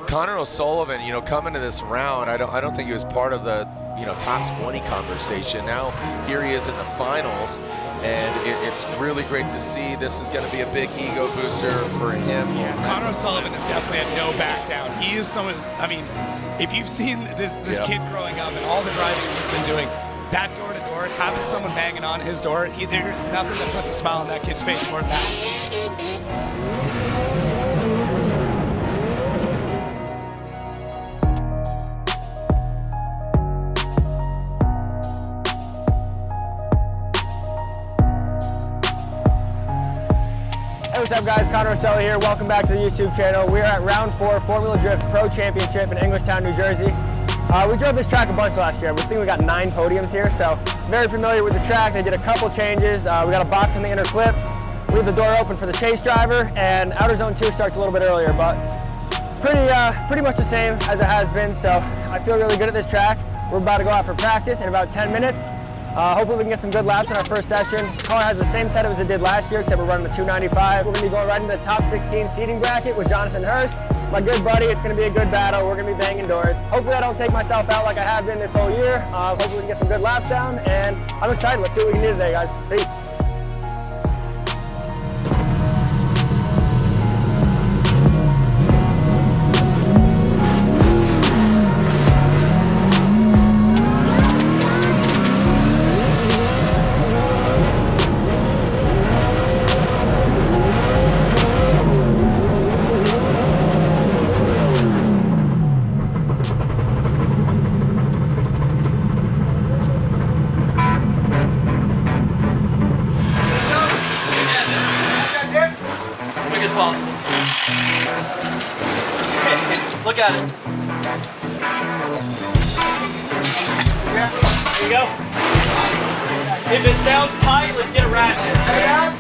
Connor O'Sullivan, you know, coming to this round, I don't think he was part of the, you know, top 20 conversation. Now here he is in the finals, and it's really great to see. This is going to be a big ego booster for him. Yeah, Connor O'Sullivan is definitely a no back down. He is someone, I mean, if you've seen this kid growing up and all the driving he's been doing, that door to door, having someone banging on his door, there's nothing that puts a smile on that kid's face more than that. Hey, what's up guys, Connor O'Sullivan here. Welcome back to the YouTube channel. We're at round 4 Formula Drift Pro Championship in Englishtown, New Jersey. We drove this track a bunch last year. We think we got 9 podiums here, so very familiar with the track. They did a couple changes. We got a box in the inner clip. We have the door open for the chase driver, and outer zone 2 starts a little bit earlier, but pretty much the same as it has been, so I feel really good at this track. We're about to go out for practice in about 10 minutes. Hopefully we can get some good laps in our first session. Car has the same setup as it did last year, except we're running the 295. We're going to be going right into the top 16 seating bracket with Jonathan Hurst, my good buddy. It's going to be a good battle. We're going to be banging doors. Hopefully I don't take myself out like I have been this whole year. Hopefully we can get some good laps down, and I'm excited. Let's see what we can do today, guys. Peace. Possible. Look at it. There you go. If it sounds tight, let's get a ratchet. Yeah.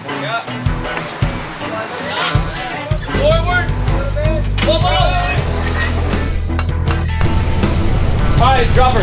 Forward. Hold on. All right, drop her.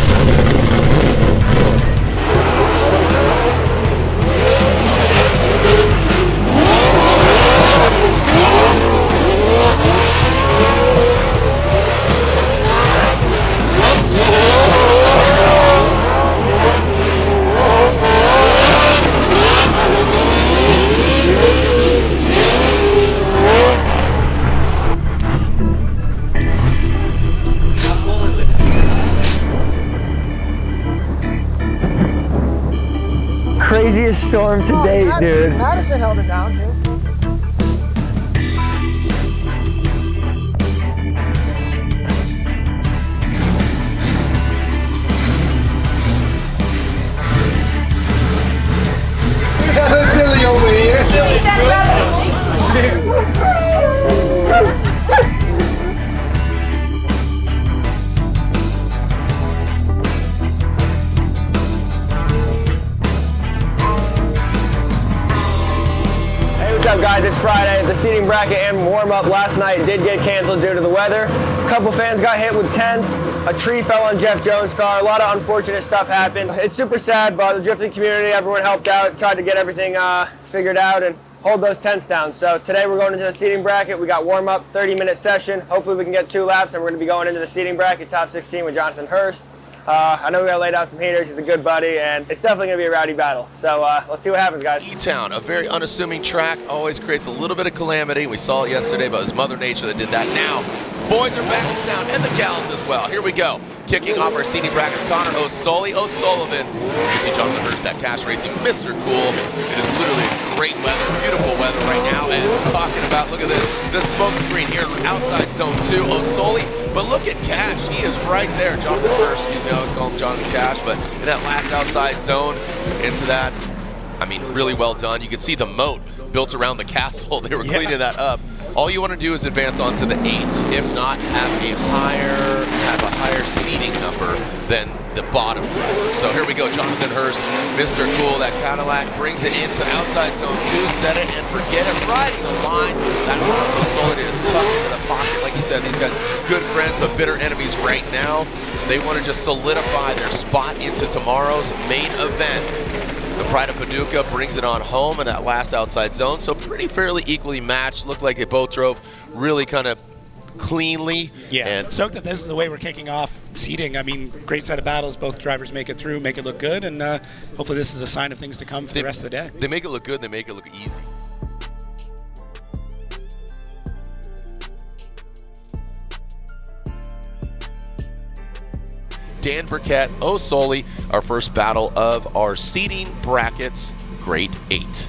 Craziest storm to date, dude. Madison held it down, too. Silly over here. What's up guys, it's Friday. The seating bracket and warm-up last night did get canceled due to the weather. A couple fans got hit with tents. A tree fell on Jeff Jones' car. A lot of unfortunate stuff happened. It's super sad, but the drifting community, everyone helped out, tried to get everything figured out and hold those tents down. So today we're going into the seating bracket. We got warm-up, 30-minute session. Hopefully we can get 2 laps, and we're going to be going into the seating bracket, top 16 with Jonathan Hurst. I know we gotta lay down some heaters. He's a good buddy, and it's definitely gonna be a rowdy battle. So let's see what happens, guys. E-Town, a very unassuming track, always creates a little bit of calamity. We saw it yesterday, but it was Mother Nature that did that. Now, boys are back in town, and the gals as well. Here we go. Kicking off our seating brackets, Connor O'Sullivan. You see Jonathan Hurst, that cash racing, Mr. Cool. It is literally great weather, beautiful weather right now. And talking about, look at this, the smoke screen here outside zone 2, O'Sully. But look at Cash, he is right there. Jonathan Hurst, excuse me, I was calling him Jonathan Cash, but in that last outside zone, into that, I mean, really well done. You can see the moat built around the castle. They were cleaning that up. All you want to do is advance onto the 8, if not have a higher seating number than the bottom driver. So here we go, Jonathan Hurst, Mr. Cool, that Cadillac brings it into outside zone 2, set it and forget it, riding the line. That Alonso Solid is tucked into the pocket. Like you said, these guys, good friends, but bitter enemies right now. They want to just solidify their spot into tomorrow's main event. The Pride of Paducah brings it on home in that last outside zone, so pretty fairly equally matched. Looked like they both drove really kind of cleanly. Yeah, And stoked that this is the way we're kicking off seeding. I mean, great set of battles. Both drivers make it through, make it look good, and hopefully this is a sign of things to come for the rest of the day. They make it look good. They make it look easy. Dan Burkett, O'Sully, our first battle of our seeding brackets, grade 8.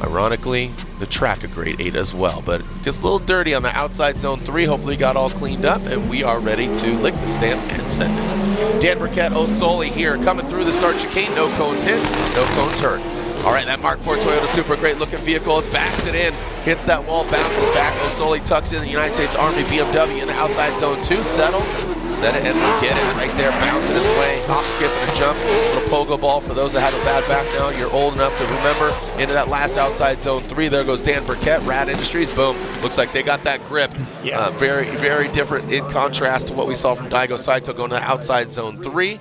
Ironically, the track a grade 8 as well, but just a little dirty on the outside zone 3. Hopefully got all cleaned up, and we are ready to lick the stamp and send it. Dan Burkett, O'Sully here, coming through the start chicane. No cones hit, no cones hurt. All right, that Mark IV Toyota Supra, great looking vehicle. It backs it in, hits that wall, bounces back. O'Sully tucks in the United States Army BMW in the outside zone 2. Settle, set it and forget it. Right there, bouncing his way, hop, skip, and a jump. Little pogo ball for those that have a bad back now. You're old enough to remember. Into that last outside zone 3. There goes Dan Burkett, Rad Industries. Boom. Looks like they got that grip. Yeah. Very, very different in contrast to what we saw from Daigo Saito going to the outside zone 3.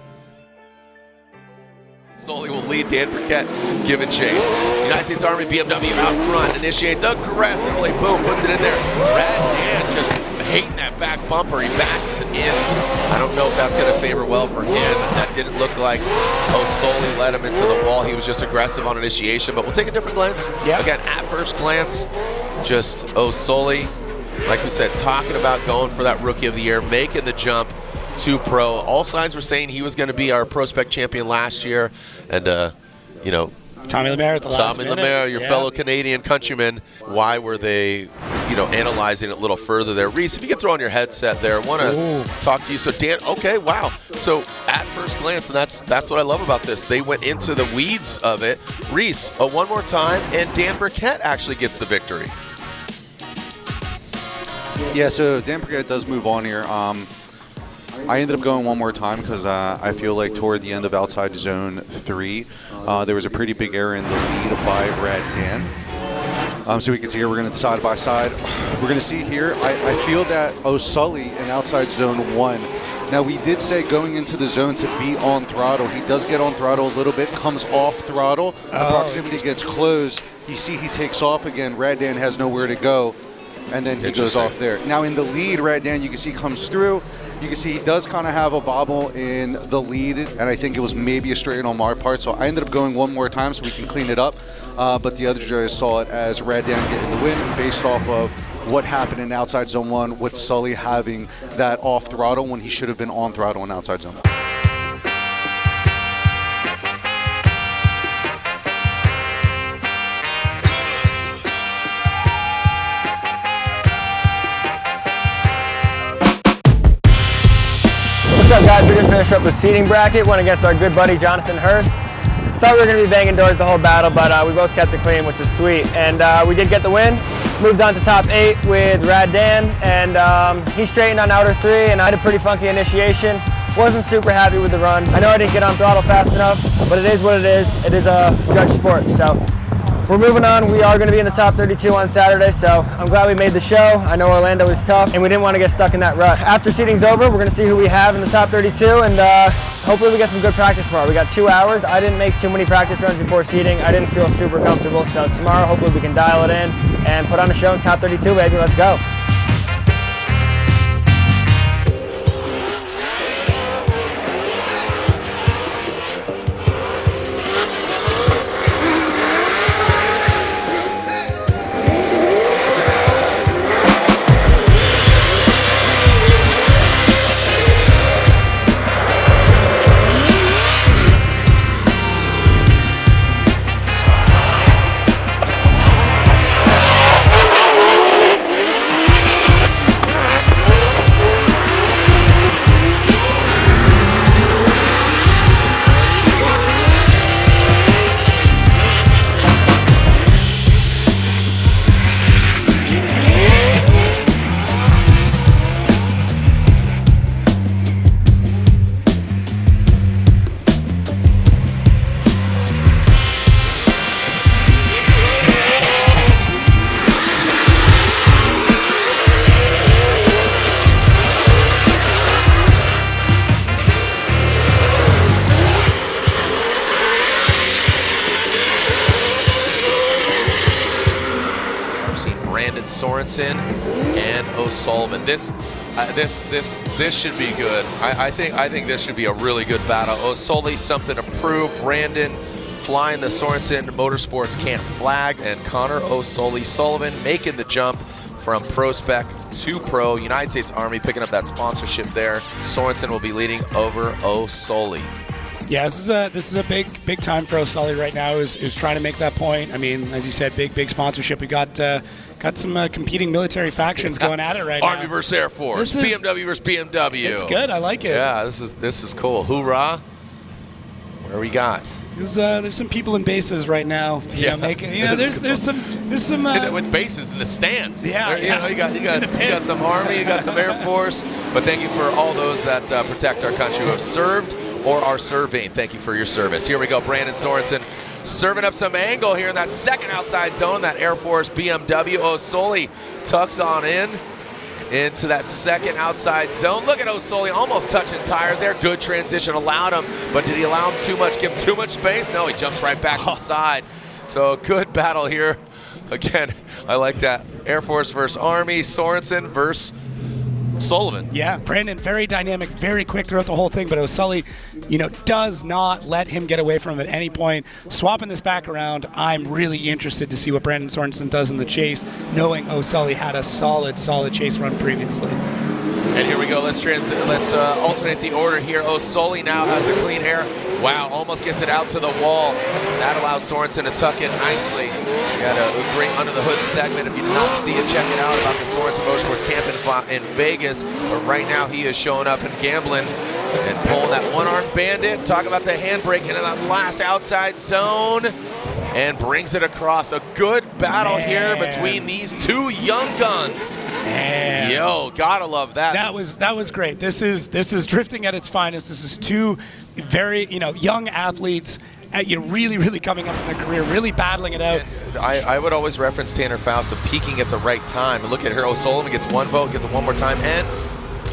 Sully will lead, Dan Burkett giving chase. United States Army BMW out front, initiates aggressively, boom, puts it in there. Rad Dan just hating that back bumper, he bashes it in. I don't know if that's going to favor well for him. That didn't look like O'Sully led him into the wall. He was just aggressive on initiation, but we'll take a different glance. Yeah. Again, at first glance, just O'Sully, like we said, talking about going for that Rookie of the Year, making the jump to pro. All signs were saying he was going to be our Pro Spec champion last year, and you know, Tommy Lemaire at the last Tommy minute. Lemaire, your fellow Canadian countryman. Why were they, you know, analyzing it a little further there? Reese, if you could throw on your headset there, I want to talk to you. So Dan, okay, wow. So at first glance, and that's what I love about this. They went into the weeds of it. Reese, one more time, and Dan Burkett actually gets the victory. Yeah, so Dan Burkett does move on here. I ended up going one more time because I feel like toward the end of outside zone 3, there was a pretty big error in the lead by Rad Dan. So we can see here, we're going to side by side. We're going to see here, I feel that O'Sully in outside zone 1. Now we did say going into the zone to be on throttle. He does get on throttle a little bit, comes off throttle. The proximity gets closed. You see he takes off again. Rad Dan has nowhere to go, and then he goes off there. Now in the lead, Rad Dan, you can see comes through. You can see he does kind of have a bobble in the lead, and I think it was maybe a straight on my part. So I ended up going one more time so we can clean it up. But the other judges saw it as Rad Dan getting the win based off of what happened in outside zone 1 with Sully having that off throttle when he should have been on throttle in outside zone 1. What's up, guys? We just finished up the seating bracket, went against our good buddy Jonathan Hurst. Thought we were going to be banging doors the whole battle, but we both kept it clean, which was sweet. And we did get the win. Moved on to top 8 with Rad Dan, and he straightened on outer 3, and I had a pretty funky initiation. Wasn't super happy with the run. I know I didn't get on throttle fast enough, but it is what it is. It is a judge sport, so we're moving on. We are going to be in the top 32 on Saturday, so I'm glad we made the show. I know Orlando was tough, and we didn't want to get stuck in that rut. After seating's over, we're going to see who we have in the top 32, and hopefully we get some good practice tomorrow. We got 2 hours. I didn't make too many practice runs before seating. I didn't feel super comfortable, so tomorrow hopefully we can dial it in and put on a show in top 32, baby. Let's go. Sorenson and O'Sullivan. This should be good. I think this should be a really good battle. O'Sullivan something to prove. Brandon flying the Sorenson Motorsports can't flag, and Connor O'Sullivan making the jump from Pro Spec to Pro. United States Army picking up that sponsorship there. Sorenson will be leading over O'Sullivan. Yeah, this is a big time for O'Sullivan right now. Is trying to make that point. I mean, as you said, big sponsorship. We got some competing military factions going at it right now. Army versus Air Force, BMW versus BMW. It's good. I like it. Yeah, this is cool. Hoorah! Where we got? There's some people in bases right now. There's some with bases in the stands. Yeah, you got some Army, you got some Air Force. But thank you for all those that protect our country, who have served or are serving. Thank you for your service. Here we go, Brandon Sorenson serving up some angle here in that second outside zone. That Air Force BMW. O'Sullivan tucks on into that second outside zone. Look at O'Sullivan almost touching tires there. Good transition allowed him, but did he allow him too much, give him too much space? No, he jumps right back inside. So good battle here. Again, I like that. Air Force versus Army, Sorenson versus Sullivan. Yeah, Brandon, very dynamic, very quick throughout the whole thing, but O'Sullivan, does not let him get away from him at any point. Swapping this back around, I'm really interested to see what Brandon Sorenson does in the chase, knowing O'Sullivan had a solid chase run previously. And here we go. Let's alternate the order here. O'Sullivan now has the clean air. Wow, almost gets it out to the wall. That allows Sorenson to tuck in nicely. We got a great under the hood segment. If you did not see it, check it out about the Sorenson Motorsports camp in Vegas. But right now he is showing up and gambling and pulling that one-armed bandit. Talk about the handbrake into that last outside zone. And brings it across. A good battle here between these two young guns. Man. Yo, gotta love that. That was great. This is drifting at its finest. This is two very young athletes, really coming up in their career, really battling it out. I would always reference Tanner Faust of peaking at the right time. And look at her. O'Sullivan gets one vote, gets it one more time, and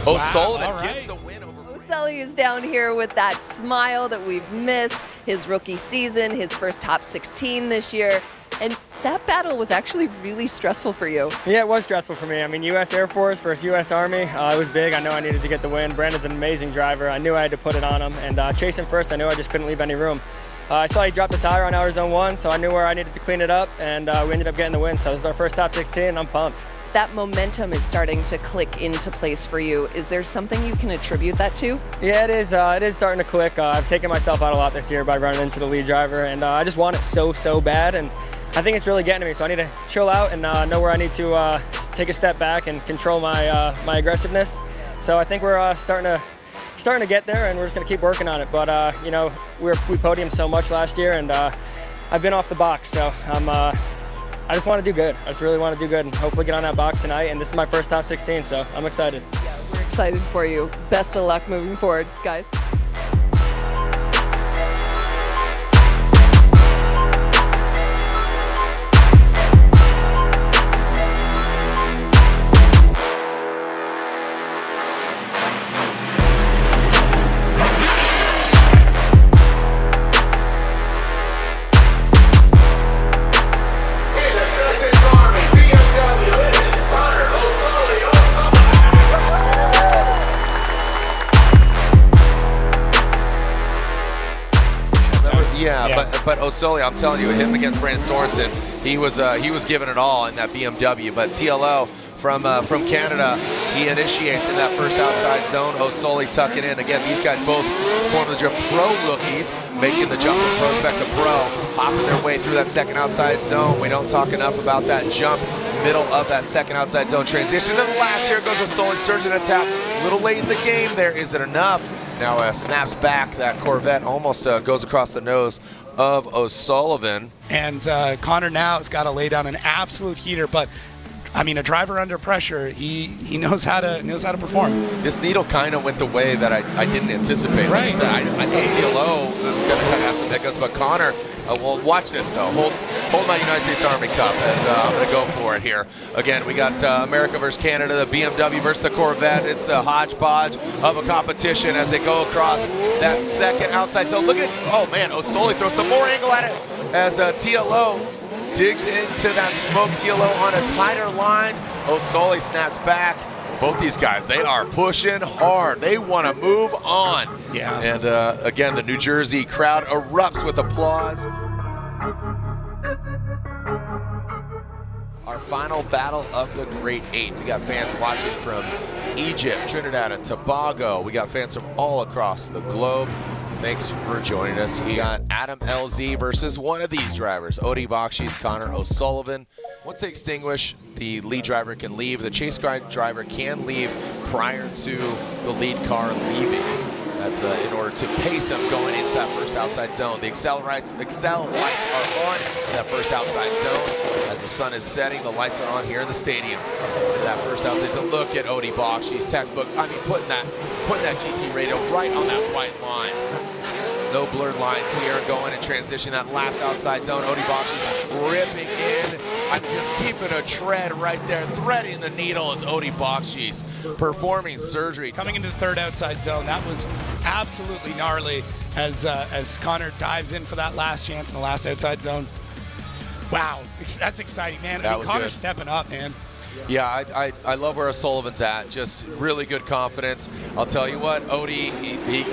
O'Sullivan gets the win over. O'Sullivan is down here with that smile that we've missed. His rookie season, his first top 16 this year. And that battle was actually really stressful for you. Yeah, it was stressful for me. I mean, U.S. Air Force versus U.S. Army, it was big. I know I needed to get the win. Brandon's an amazing driver. I knew I had to put it on him. And chasing first, I knew I just couldn't leave any room. I saw he dropped the tire on outer zone 1, so I knew where I needed to clean it up, and we ended up getting the win. So this is our first top 16, and I'm pumped. That momentum is starting to click into place for you. Is there something you can attribute that to? Yeah, it is. It is starting to click. I've taken myself out a lot this year by running into the lead driver, and I just want it so bad, and I think it's really getting to me. So I need to chill out and know where I need to take a step back and control my my aggressiveness. So I think we're starting to get there, and we're just going to keep working on it. But we podiumed so much last year, and I've been off the box, so I just want to do good. I just really want to do good and hopefully get on that box tonight. And this is my first top 16, so I'm excited. Yeah, we're excited for you. Best of luck moving forward, guys. But O'Sullivan, I'm telling you, him against Brandon Sorenson, he was giving it all in that BMW. But TLO from Canada, he initiates in that first outside zone. O'Sullivan tucking in. Again, these guys both Formula Drift Pro rookies, making the jump from Pro Spec to Pro, hopping their way through that second outside zone. We don't talk enough about that jump, middle of that second outside zone transition. And the last here goes O'Sullivan, surging a tap. A little late in the game there. Is it enough? Now snaps back. That Corvette almost goes across the nose of O'Sullivan. And Connor now has got to lay down an absolute heater, but I mean, a driver under pressure, he knows how to perform. This needle kind of went the way that I didn't anticipate. Like I said, I thought TLO was going to have some hiccups, but Connor, well, watch this though. Hold my United States Army Cup as I'm going to go for it here. Again, we got America versus Canada, the BMW versus the Corvette. It's a hodgepodge of a competition as they go across that second outside zone. Look at, oh man, O'Sullivan throws some more angle at it as TLO digs into that smoke. TLO on a tighter line. Osoli snaps back. Both these guys, they are pushing hard. They want to move on. Yeah. And again, the New Jersey crowd erupts with applause. Our final battle of the Great Eight. We got fans watching from Egypt, Trinidad and Tobago. We got fans from all across the globe. Thanks for joining us. We got Adam LZ versus one of these drivers, Odie Bakchis, Connor O'Sullivan. Once they extinguish, the lead driver can leave. The chase driver can leave prior to the lead car leaving. That's in order to pace them going into that first outside zone. The Excel lights are on in that first outside zone. As the sun is setting, the lights are on here in the stadium. In that first outside zone, look at Odie Bakchis, textbook. I mean, putting that GT radio right on that white line. No blurred lines here, going and transition that last outside zone. Odie Bakchis ripping in. I'm just keeping a tread right there. Threading the needle is Odie Bakchis performing surgery. Coming into the third outside zone, that was absolutely gnarly as Connor dives in for that last chance in the last outside zone. Wow, that's exciting, man. I mean, Connor's stepping up, man. Yeah, I love where O'Sullivan's at. Just really good confidence. I'll tell you what, Odie,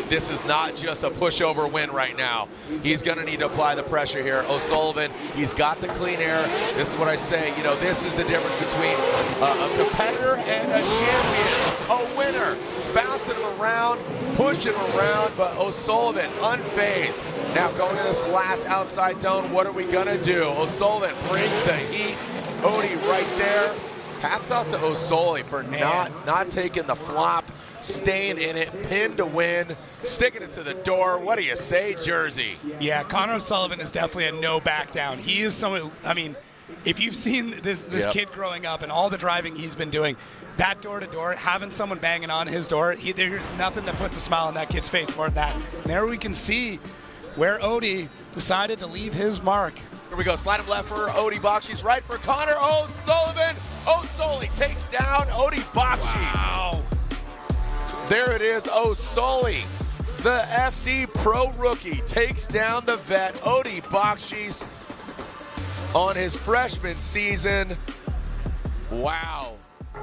this is not just a pushover win right now. He's going to need to apply the pressure here. O'Sullivan, he's got the clean air. This is what I say. You know, this is the difference between a competitor and a champion, a winner. Bouncing him around, pushing him around, but O'Sullivan unfazed. Now going to this last outside zone, what are we going to do? O'Sullivan brings the heat. Odie right there. Hats out to Osoli for not taking the flop, staying in it, pin to win, sticking it to the door. What do you say, Jersey? Yeah, Connor O'Sullivan is definitely a no back down. He is someone, I mean, if you've seen this kid growing up and all the driving he's been doing, that door to door, having someone banging on his door, there's nothing that puts a smile on that kid's face more than that. And there we can see where Odie decided to leave his mark. Here we go, slide him left for Odie Bakchis, right for Connor O'Sullivan. Osoli takes down Odie Bakchis. Wow. There it is, Osoli. The FD Pro rookie takes down the vet, Odie Bakchis, on his freshman season. Wow.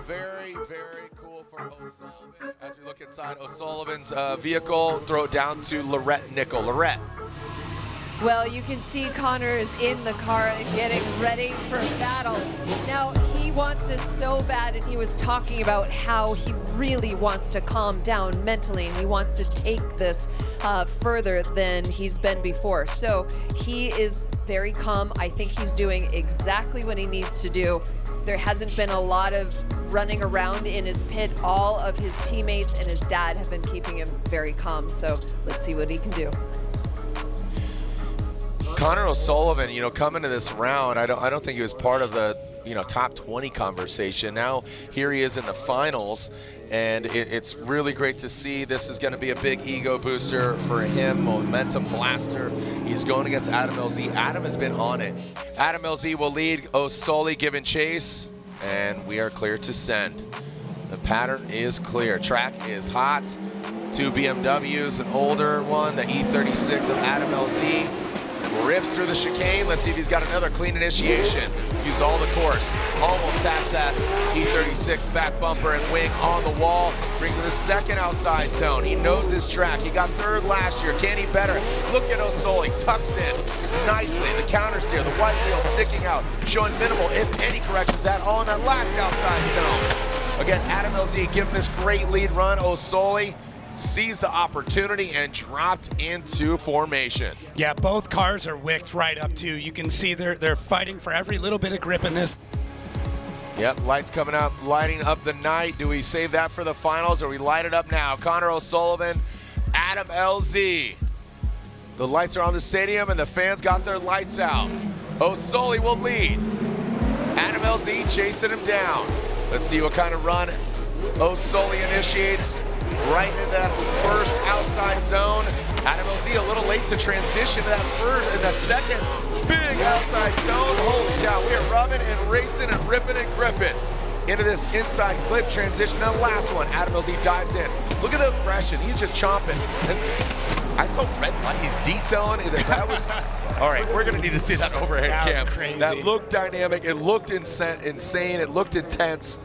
Very, very cool for O'Sullivan. As we look inside O'Sullivan's vehicle, throw it down to Lorette Nickel. Lorette. Well, you can see Connor is in the car and getting ready for battle. Now, he wants this so bad, and he was talking about how he really wants to calm down mentally, and he wants to take this further than he's been before. So he is very calm. I think he's doing exactly what he needs to do. There hasn't been a lot of running around in his pit. All of his teammates and his dad have been keeping him very calm. So let's see what he can do. Connor O'Sullivan, you know, coming to this round, I don't think he was part of the, you know, top 20 conversation. Now here he is in the finals, and it's really great to see. This is going to be a big ego booster for him, momentum blaster. He's going against Adam LZ. Adam has been on it. Adam LZ will lead, Osoli giving chase, and we are clear to send. The pattern is clear. Track is hot. 2 BMWs, an older one, the E36 of Adam LZ. Rips through the chicane. Let's see if he's got another clean initiation. Use all the course. Almost taps that E36 back bumper and wing on the wall. Brings in the second outside zone. He knows his track. He got third last year. Can he better? Look at Osoli. Tucks in nicely. The counter steer, the white wheel sticking out, showing minimal, if any, corrections at all in that last outside zone. Again, Adam LZ giving this great lead run. Osoli seized the opportunity and dropped into formation. Yeah, both cars are wicked right up too. You can see they're fighting for every little bit of grip in this. Yep, lights coming up, lighting up the night. Do we save that for the finals or we light it up now? Connor O'Sullivan, Adam LZ. The lights are on the stadium and the fans got their lights out. Osoli will lead. Adam LZ chasing him down. Let's see what kind of run Osoli initiates. Right in that first outside zone. Adam LZ a little late to transition to that first and the second big outside zone. Holy cow, we are rubbing and racing and ripping and gripping into this inside clip transition. The last one, Adam LZ dives in. Look at the aggression, he's just chomping. And I saw red light, he's decelling. That was All right, we're going to need to see that overhead That was cam. crazy. That looked dynamic. It looked insane. It looked intense.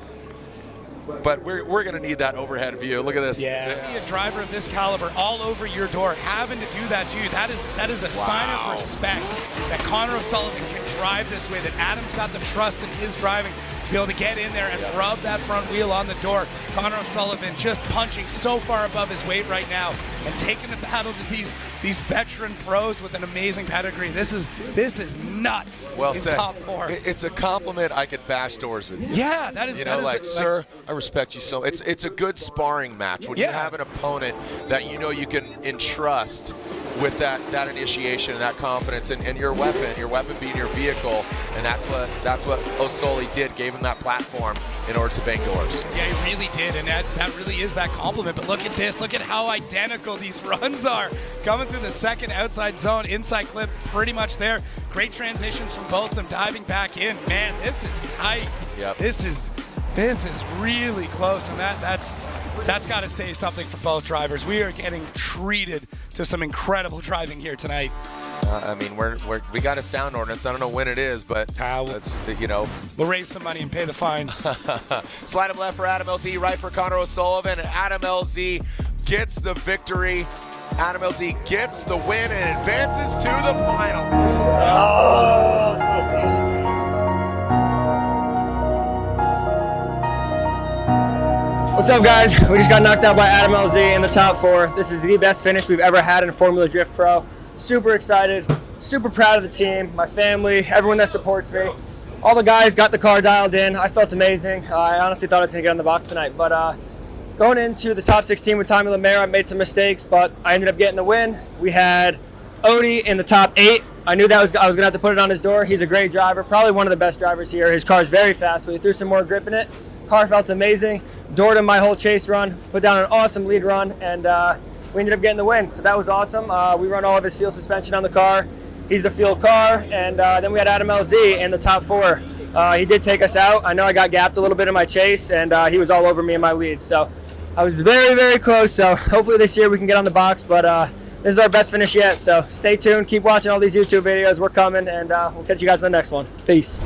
But we're going to need that overhead view. Look at this. Yeah. See a driver of this caliber all over your door having to do that to you. That is a sign of respect that Connor O'Sullivan can drive this way, that Adam's got the trust in his driving to be able to get in there and rub that front wheel on the door. Connor O'Sullivan just punching so far above his weight right now and taking the battle to these veteran pros with an amazing pedigree. This is nuts. Well in said. top 4. It's a compliment. I could bash doors with you. Yeah, that is. You know, like, sir, I respect you so. It's a good sparring match when you have an opponent that you know you can entrust with that initiation and that confidence and your weapon being your vehicle, and that's what O'Sully did, gave him that platform in order to bang doors. Yeah, he really did, and that really is that compliment. But look at this, look at how identical these runs are. Coming through the second outside zone, inside clip pretty much there. Great transitions from both of them, diving back in. Man, this is tight. Yep. This is really close, and that's got to say something for both drivers. We are getting treated to some incredible driving here tonight. I mean, we got a sound ordinance. I don't know when it is, but it's, you know. We'll raise some money and pay the fine. Slide of left for Adam LZ, right for Connor O'Sullivan, and Adam LZ gets the victory. Adam LZ gets the win and advances to the final. What's up, guys? We just got knocked out by Adam LZ in the top 4. This is the best finish we've ever had in Formula Drift Pro. Super excited, super proud of the team, my family, everyone that supports me. All the guys got the car dialed in. I felt amazing. I honestly thought I was going to get on the box tonight, but going into the top 16 with Tommy Lemaire, I made some mistakes, but I ended up getting the win. We had Odie in the top 8. I knew that I was going to have to put it on his door. He's a great driver, probably one of the best drivers here. His car's very fast, so he threw some more grip in it. Car felt amazing. Doored him my whole chase run, put down an awesome lead run, and we ended up getting the win. So that was awesome. We run all of his fuel suspension on the car. He's the fuel car, and then we had Adam LZ in the top 4. He did take us out. I know I got gapped a little bit in my chase, and he was all over me in my lead. So I was very, very close. So hopefully this year we can get on the box, but this is our best finish yet. So stay tuned. Keep watching all these YouTube videos. We're coming, and we'll catch you guys in the next one. Peace.